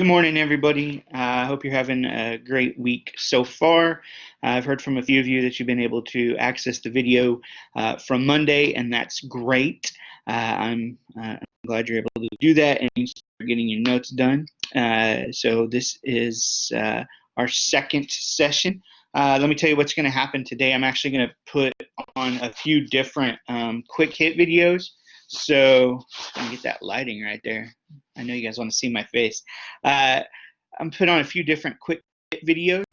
Good morning, everybody. I hope you're having a great week so far. I've heard from a few of you that you've been able to access the video from Monday, and that's great. I'm glad you're able to do that and start getting your notes done. So this is our second session. Let me tell you what's going to happen today. I'm actually going to put on a few different quick hit videos. So let me get that lighting right there. I know you guys want to see my face. I'm putting on a few different quick videos.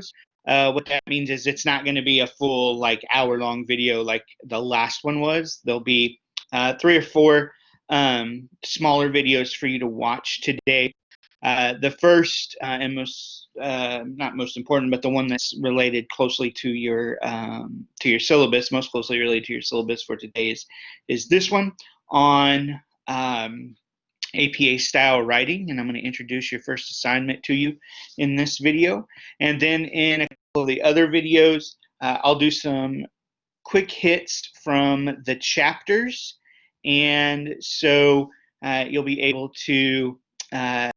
What that means is it's not going to be a full hour-long video like the last one was. There'll be 3 or 4 smaller videos for you to watch today. The first and most not most important, but the one that's related closely to your syllabus, most closely related to your syllabus for today is this one on APA style writing, and I'm going to introduce your first assignment to you in this video. And then in a couple of the other videos, I'll do some quick hits from the chapters, and so you'll be able to kind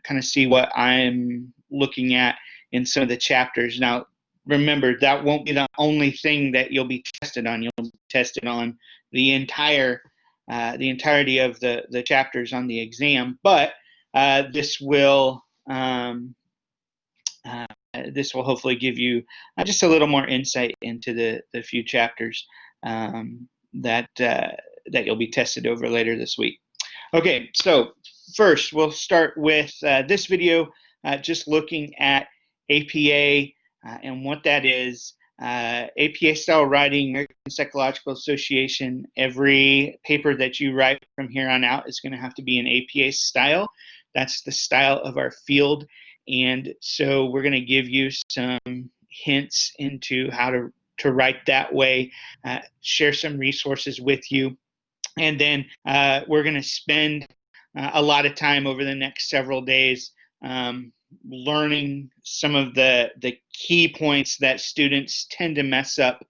of see what I'm looking at in some of the chapters. Now, remember, that won't be the only thing that you'll be tested on. You'll be tested on the entirety of the chapters on the exam, but this will hopefully give you just a little more insight into the few chapters that you'll be tested over later this week. Okay, so first we'll start with this video, just looking at APA and what that is. APA style writing, American Psychological Association, every paper that you write from here on out is going to have to be an APA style. That's the style of our field. And so we're going to give you some hints into how to write that way, share some resources with you. And then we're going to spend a lot of time over the next several days learning some of the key points that students tend to mess up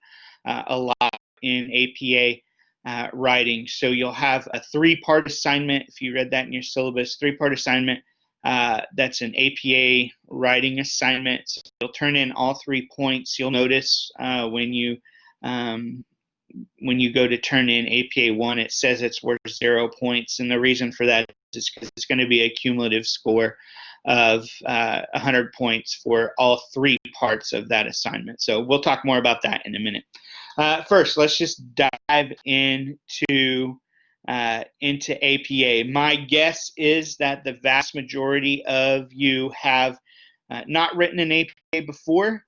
a lot in APA writing. So you'll have a 3-part assignment. If you read that in your syllabus, 3-part assignment. That's an APA writing assignment. So you'll turn in all 3 points. You'll notice when you go to turn in APA 1, it says it's worth 0 points, and the reason for that is because it's going to be a cumulative score of 100 points for all 3 parts of that assignment. So we'll talk more about that in a minute. First, let's just dive into APA. My guess is that the vast majority of you have not written an APA before.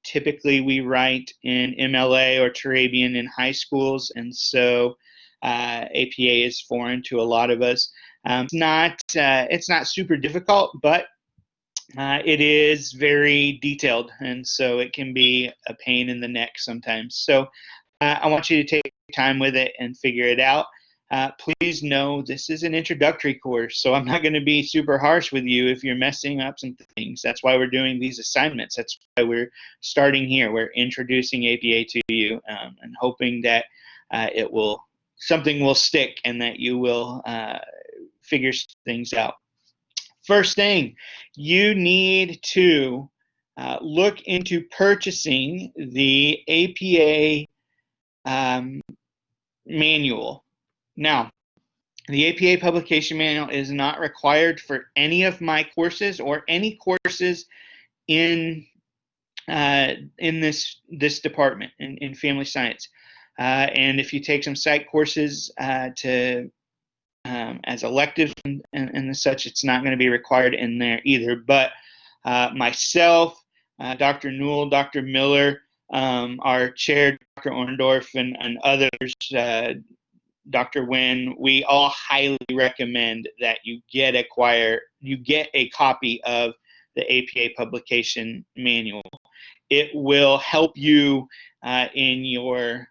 Typically, we write in MLA or Turabian in high schools, and so APA is foreign to a lot of us. It's not super difficult, but it is very detailed, and so it can be a pain in the neck sometimes. So I want you to take time with it and figure it out. Please know this is an introductory course, so I'm not going to be super harsh with you if you're messing up some things. That's why we're doing these assignments. That's why we're starting here. We're introducing APA to you and hoping that something will stick and that you will figure things out. First thing, you need to look into purchasing the APA manual. Now, the APA publication manual is not required for any of my courses or any courses in this department in family science. And if you take some psych courses as electives and such, it's not going to be required in there either. But myself, Dr. Newell, Dr. Miller, our chair, Dr. Orndorff, and others, Dr. Wynn, we all highly recommend that you get a copy of the APA publication manual. It will help you in your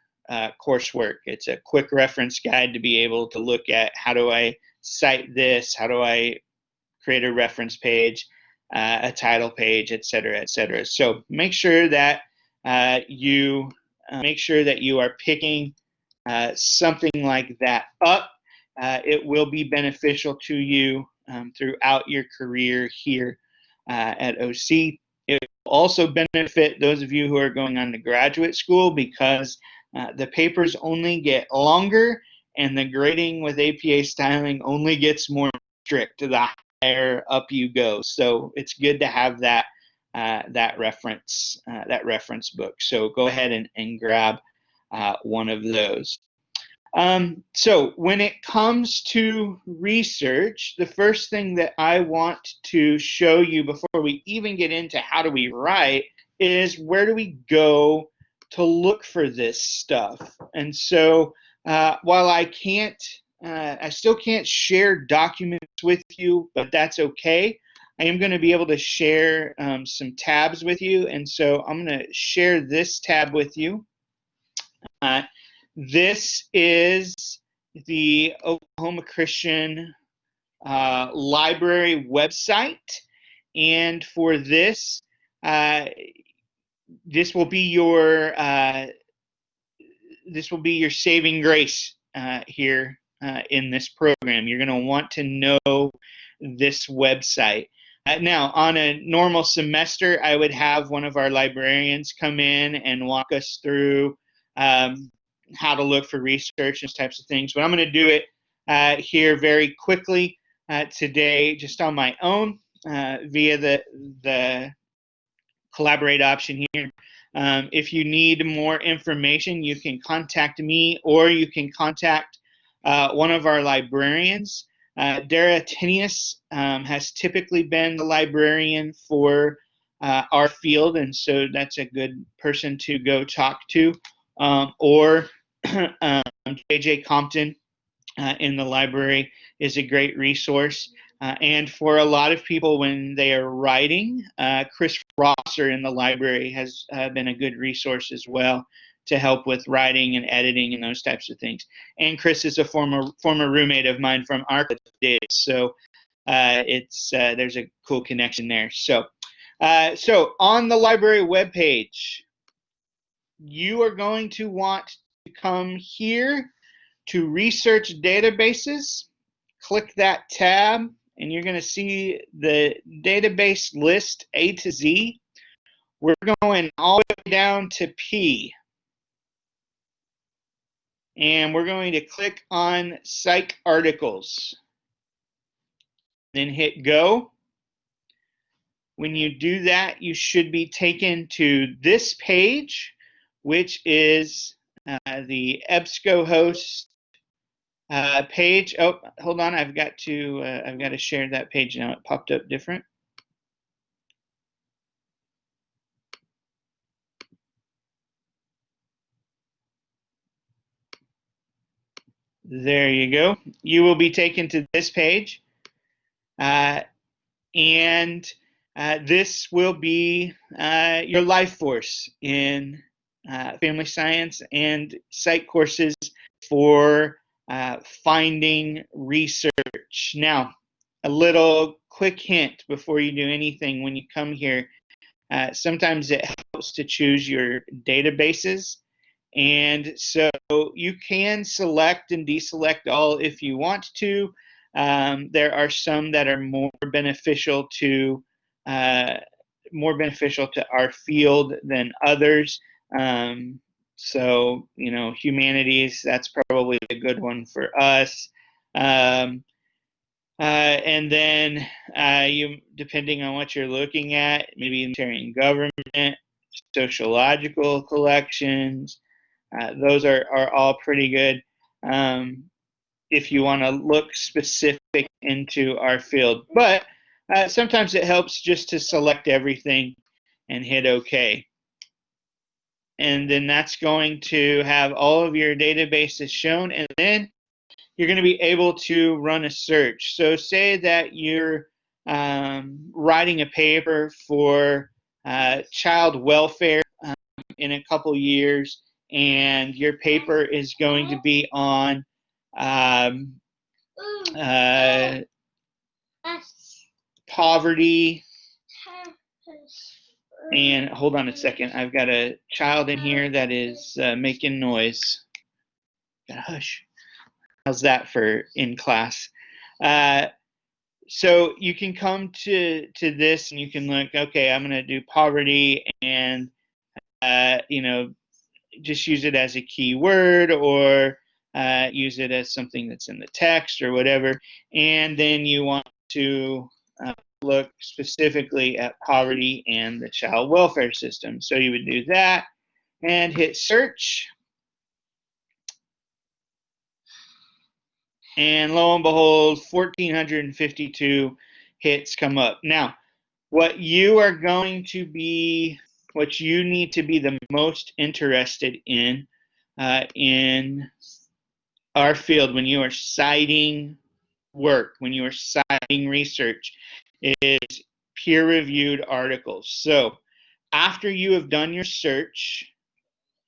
coursework. It's a quick reference guide to be able to look at how do I cite this, how do I create a reference page, a title page, et cetera, et cetera. So make sure that you are picking something like that up. It will be beneficial to you throughout your career here at OC. It will also benefit those of you who are going on to graduate school because the papers only get longer and the grading with APA styling only gets more strict the higher up you go. So it's good to have that reference book. So go ahead and grab one of those. So when it comes to research, the first thing that I want to show you before we even get into how do we write is where do we go to look for this stuff. And so while I still can't share documents with you, but that's okay. I am going to be able to share some tabs with you. And so I'm going to share this tab with you. This is the Oklahoma Christian Library website, and for this, this will be your saving grace here in this program. You're going to want to know this website. Now, on a normal semester, I would have one of our librarians come in and walk us through how to look for research and types of things. But I'm going to do it here very quickly today, just on my own via the collaborate option here. If you need more information, you can contact me or you can contact one of our librarians. Dara Tinius has typically been the librarian for our field, and so that's a good person to go talk to. Or JJ Compton in the library is a great resource. And for a lot of people when they are writing, Chris Rosser in the library has been a good resource as well to help with writing and editing and those types of things. And Chris is a former roommate of mine from our days, so there's a cool connection there. So on the library webpage, you are going to want to come here to research databases, click that tab, and you're going to see the database list A to Z. We're going all the way down to P. And we're going to click on Psych Articles. Then hit Go. When you do that, you should be taken to this page, which is the EBSCOhost page. Oh, hold on, I've got to share that page now. It popped up different. There you go. You will be taken to this page, and this will be your life force in family science and psych courses for finding research. Now, a little quick hint before you do anything when you come here. Sometimes it helps to choose your databases. And so you can select and deselect all if you want to. There are some that are more beneficial to our field than others. So, humanities, that's probably a good one for us. And then depending on what you're looking at, maybe humanitarian government, sociological collections, those are all pretty good if you want to look specific into our field. But sometimes it helps just to select everything and hit OK. And then that's going to have all of your databases shown, and then you're going to be able to run a search. So say that you're writing a paper for child welfare in a couple years, and your paper is going to be on poverty. And hold on a second, I've got a child in here that is making noise. Gotta hush. How's that for in class? so you can come to this and you can look, okay, I'm going to do poverty and, you know, just use it as a keyword or use it as something that's in the text or whatever. And then you want to look specifically at poverty and the child welfare system. So you would do that and hit search. And lo and behold, 1,452 hits come up. Now, what you are going to be, what you need to be the most interested in our field when you are citing work, when you are citing research, is peer-reviewed articles. So after you have done your search,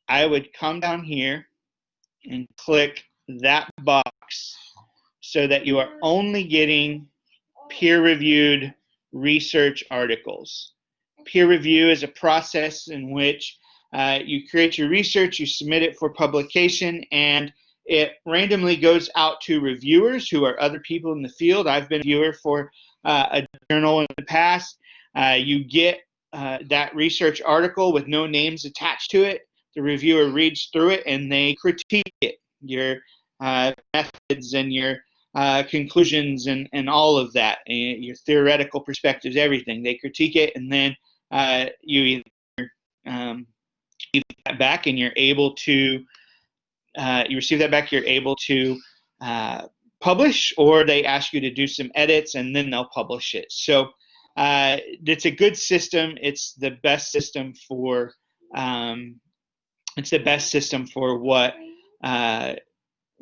I would come down here and click that box so that you are only getting peer-reviewed research articles. Peer review is a process in which you create your research, you submit it for publication, and it randomly goes out to reviewers who are other people in the field. I've been a reviewer for a journal in the past. You get that research article with no names attached to it. The reviewer reads through it and they critique it, your methods and your conclusions and all of that, and your theoretical perspectives, everything. They critique it, and then you either receive that back and you're able to you receive that back, you're able to publish, or they ask you to do some edits and then they'll publish it. So it's a good system. It's the best system for what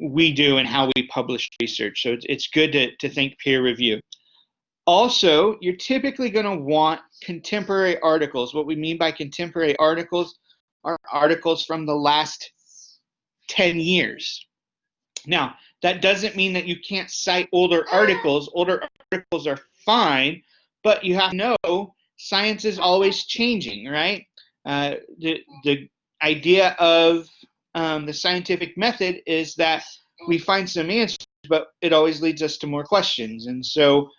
we do and how we publish research. So it's good to think peer review. Also, you're typically going to want contemporary articles. What we mean by contemporary articles are articles from the last 10 years. Now, that doesn't mean that you can't cite older articles. Older articles are fine, but you have to know science is always changing, right? The idea of the scientific method is that we find some answers, but it always leads us to more questions. And so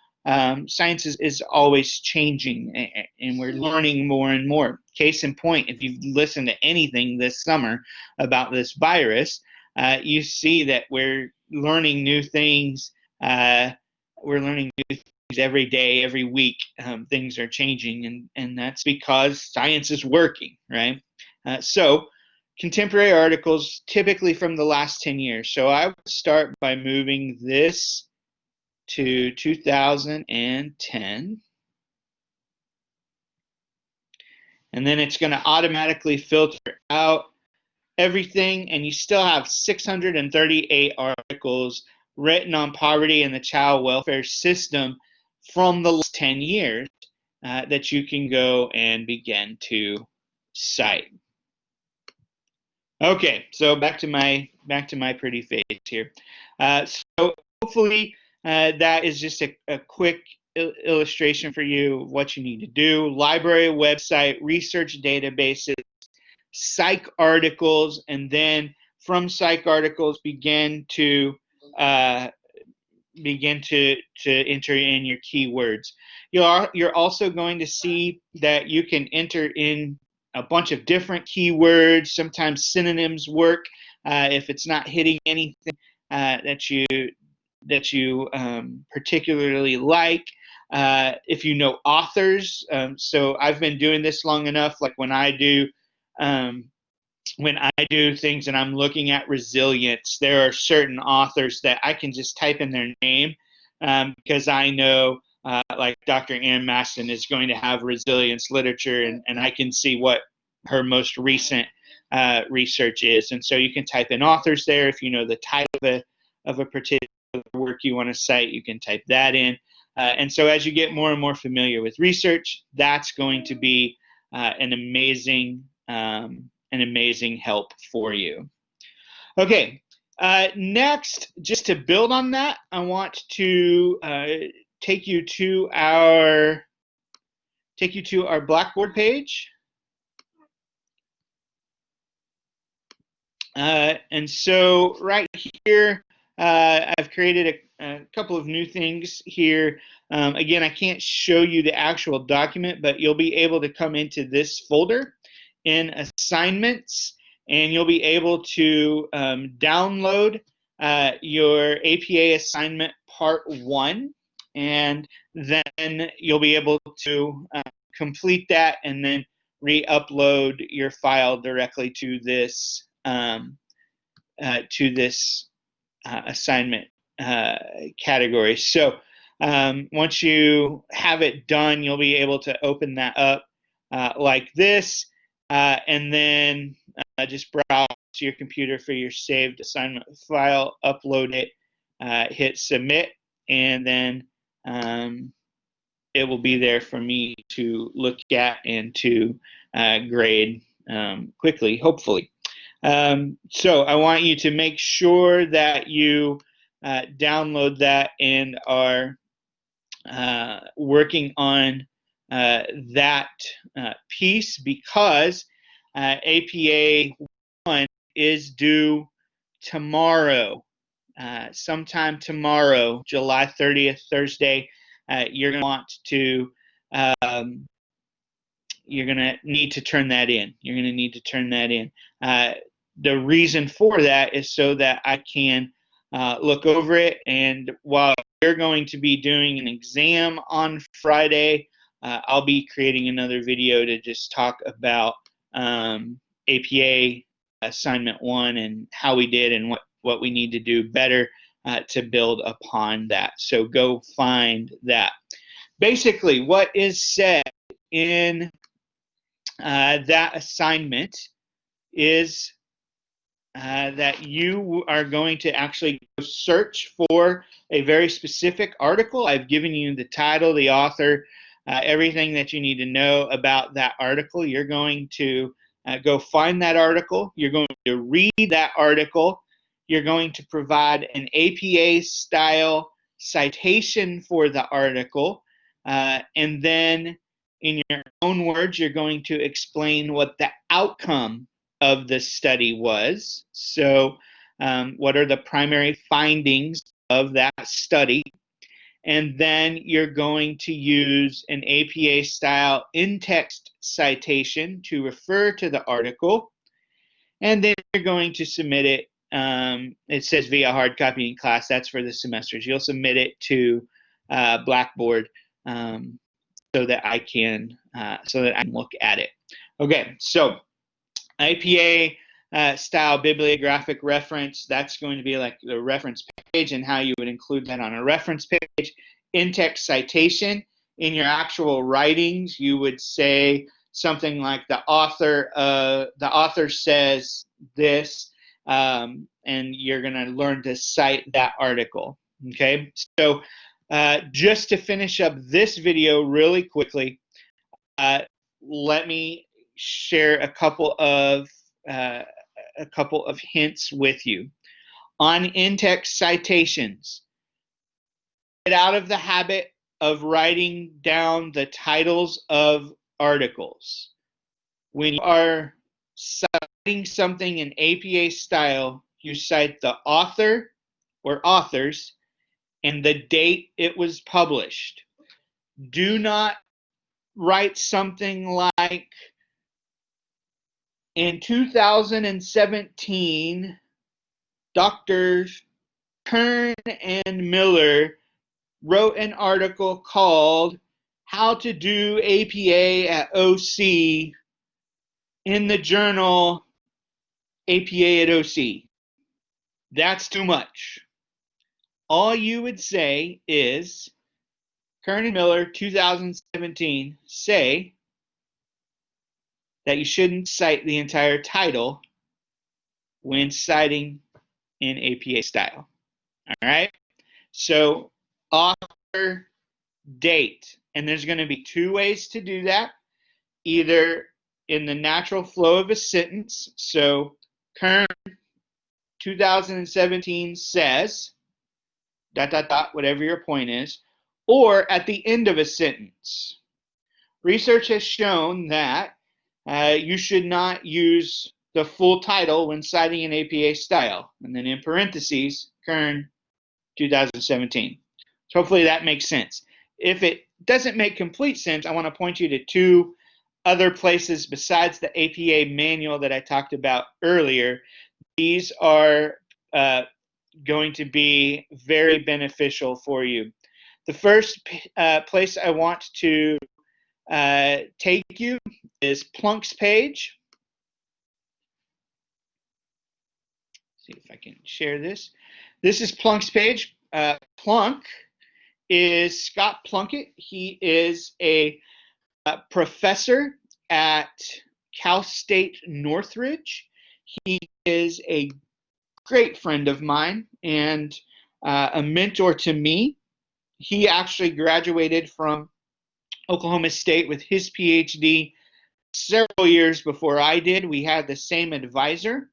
science is always changing, and we're learning more and more. Case in point, if you've listened to anything this summer about this virus, you see that we're learning new things. We're learning new things every day, every week. Things are changing, and that's because science is working, right? So contemporary articles, typically from the last 10 years. So I would start by moving this to 2010. And then it's going to automatically filter out everything, and you still have 638 articles written on poverty and the child welfare system from the last 10 years that you can go and begin to cite. Okay, so back to my pretty face here. So hopefully that is just a quick illustration for you of what you need to do. Library website, research databases, psych articles, and then from psych articles begin to enter in your keywords. You're also going to see that you can enter in a bunch of different keywords. Sometimes synonyms work if it's not hitting anything that you particularly like. If you know authors, so I've been doing this long enough. Like when I do things and I'm looking at resilience, there are certain authors that I can just type in their name because I know like Dr. Ann Maston is going to have resilience literature, and I can see what her most recent research is. And so you can type in authors there. If you know the title of a particular work you want to cite, you can type that in. And so as you get more and more familiar with research, that's going to be an amazing help for you. Okay, next, just to build on that, I want to take you to our Blackboard page. And so right here, I've created a couple of new things here. Again, I can't show you the actual document, but you'll be able to come into this folder in assignments, and you'll be able to download your APA assignment part 1, and then you'll be able to complete that and then re-upload your file directly to this assignment category. So once you have it done, you'll be able to open that up like this, and then just browse to your computer for your saved assignment file, upload it, hit submit, and then it will be there for me to look at and to grade quickly, hopefully. So I want you to make sure that you download that and are working on that piece, because APA 1 is due tomorrow, sometime tomorrow, July 30th, Thursday. You're going to want to you're going to need to turn that in. You're going to need to turn that in. The reason for that is so that I can look over it, and while you're going to be doing an exam on Friday, I'll be creating another video to just talk about APA Assignment 1 and how we did and what we need to do better to build upon that. So go find that. Basically, what is said in that assignment is that you are going to actually go search for a very specific article. I've given you the title, the author, everything that you need to know about that article. You're going to go find that article. You're going to read that article. You're going to provide an APA-style citation for the article, and then in your own words, you're going to explain what the outcome of the study was. So what are the primary findings of that study? And then you're going to use an APA-style in-text citation to refer to the article. And then you're going to submit it. It says via hard copy in class. That's for the semesters. You'll submit it to Blackboard so that I can look at it. Okay, so APA style bibliographic reference, that's going to be like the reference page and how you would include that on a reference page. In-text citation, in your actual writings, you would say something like the author says this, and you're going to learn to cite that article. Okay, so just to finish up this video really quickly, let me share a couple of hints with you. On in-text citations, get out of the habit of writing down the titles of articles. When you are citing something in APA style, you cite the author or authors and the date it was published. Do not write something like, in 2017, Drs. Kern and Miller wrote an article called How to Do APA at OC in the journal APA at OC. That's too much. All you would say is, Kern and Miller, 2017, say that you shouldn't cite the entire title when citing in APA style. All right? So author, date. And there's going to be two ways to do that. Either in the natural flow of a sentence. So Kern 2017 says, ... whatever your point is. Or at the end of a sentence. Research has shown that you should not use the full title when citing an APA style. And then in parentheses, Kern, 2017. So hopefully that makes sense. If it doesn't make complete sense, I want to point you to two other places besides the APA manual that I talked about earlier. These are going to be very beneficial for you. The first place I want to take you is Plunk's page. See if I can share this. This is Plunk's page. Plunk is Scott Plunkett. He is a professor at Cal State Northridge. He is a great friend of mine and a mentor to me. He actually graduated from Oklahoma State with his PhD several years before I did. We had the same advisor.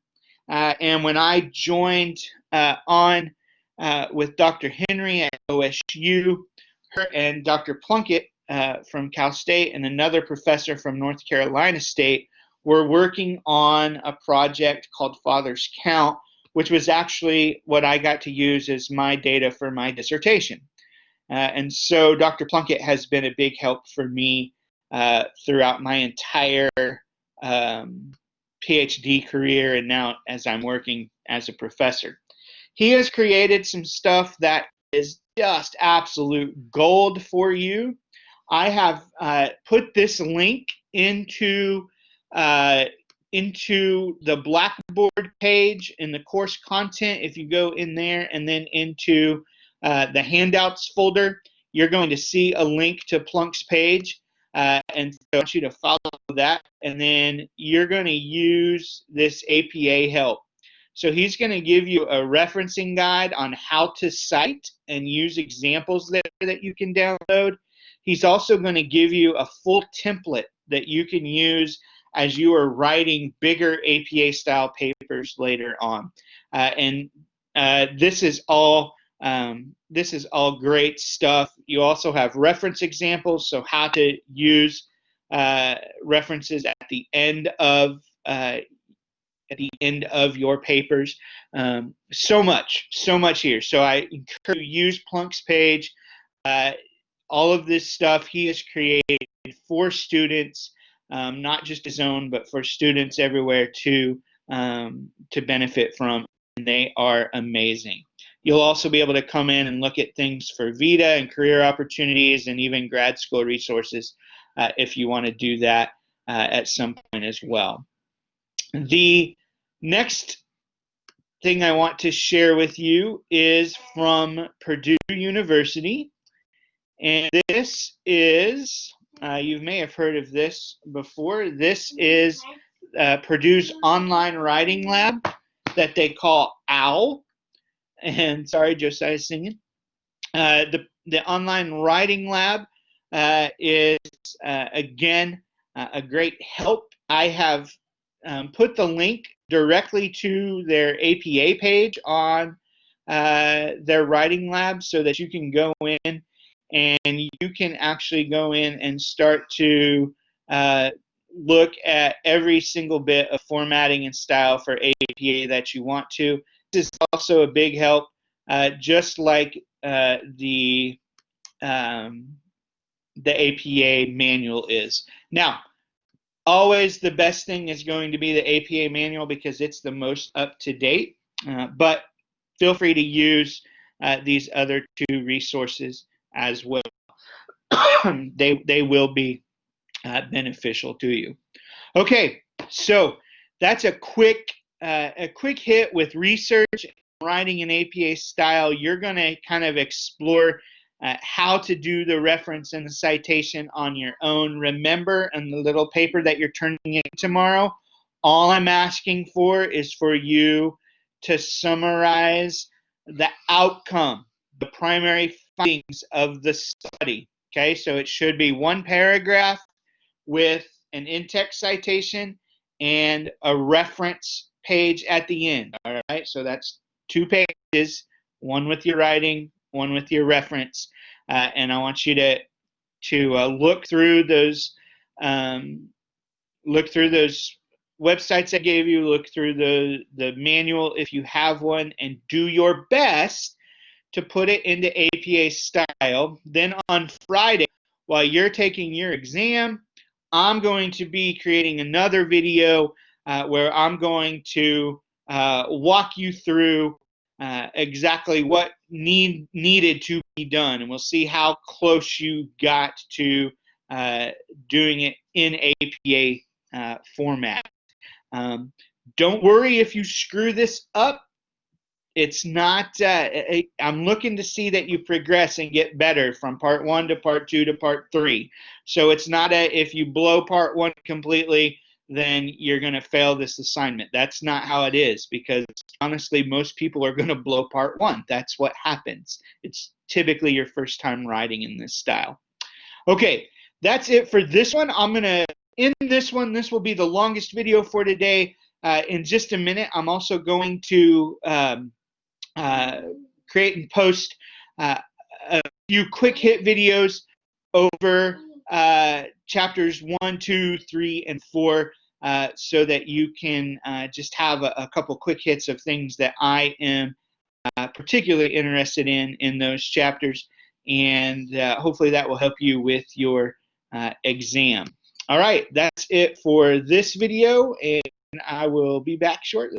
And when I joined on with Dr. Henry at OSU, her and Dr. Plunkett from Cal State and another professor from North Carolina State were working on a project called Father's Count, which was actually what I got to use as my data for my dissertation. And so Dr. Plunkett has been a big help for me throughout my entire PhD career and now as I'm working as a professor. He has created some stuff that is just absolute gold for you. I have put this link into the Blackboard page in the course content. If you go in there and then into the handouts folder, you're going to see a link to Plunk's page. And so I want you to follow that, and then you're going to use this APA help. So he's going to give you a referencing guide on how to cite and use examples there that you can download. He's also going to give you a full template that you can use as you are writing bigger APA style papers later on. This is all great stuff. You also have reference examples, so how to use references at the end of your papers. So much here. So I encourage you to use Plunk's page. All of this stuff he has created for students, not just his own, but for students everywhere to benefit from. And they are amazing. You'll also be able to come in and look at things for VITA and career opportunities and even grad school resources if you want to do that at some point as well. The next thing I want to share with you is from Purdue University. And this is, you may have heard of this before, this is Purdue's online writing lab that they call OWL. And sorry, Josiah's singing. The online writing lab is, again, a great help. I have put the link directly to their APA page on their writing lab so that you can go in and you can actually go in and start to look at every single bit of formatting and style for APA that you want to. This is also a big help, just like the APA manual is. Now, always the best thing is going to be the APA manual because it's the most up-to-date, but feel free to use these other two resources as well. They will be beneficial to you. Okay, so that's a quick hit with research, writing in APA style. You're going to kind of explore how to do the reference and the citation on your own. Remember, in the little paper that you're turning in tomorrow, all I'm asking for is for you to summarize the outcome, the primary findings of the study. Okay, so it should be one paragraph with an in-text citation and a reference page at the end. All right, so that's 2 pages, one with your writing, one with your reference, and I want you to look through those websites I gave you, look through the manual if you have one, and do your best to put it into APA style. Then on Friday, while you're taking your exam, I'm going to be creating another video where I'm going to walk you through exactly what needed to be done, and we'll see how close you got to doing it in APA format. Don't worry if you screw this up. It's not, I'm looking to see that you progress and get better from part 1 to part 2 to part 3. So it's not if you blow part 1 completely, then you're going to fail this assignment. That's not how it is, because honestly, most people are going to blow part 1. That's what happens. It's typically your first time writing in this style. Okay, that's it for this one. I'm going to end this one. This will be the longest video for today. In just a minute, I'm also going to create and post a few quick hit videos over chapters 1, 2, 3, and 4 so that you can just have a couple quick hits of things that I am particularly interested in those chapters, and hopefully that will help you with your exam. All right, that's it for this video, and I will be back shortly.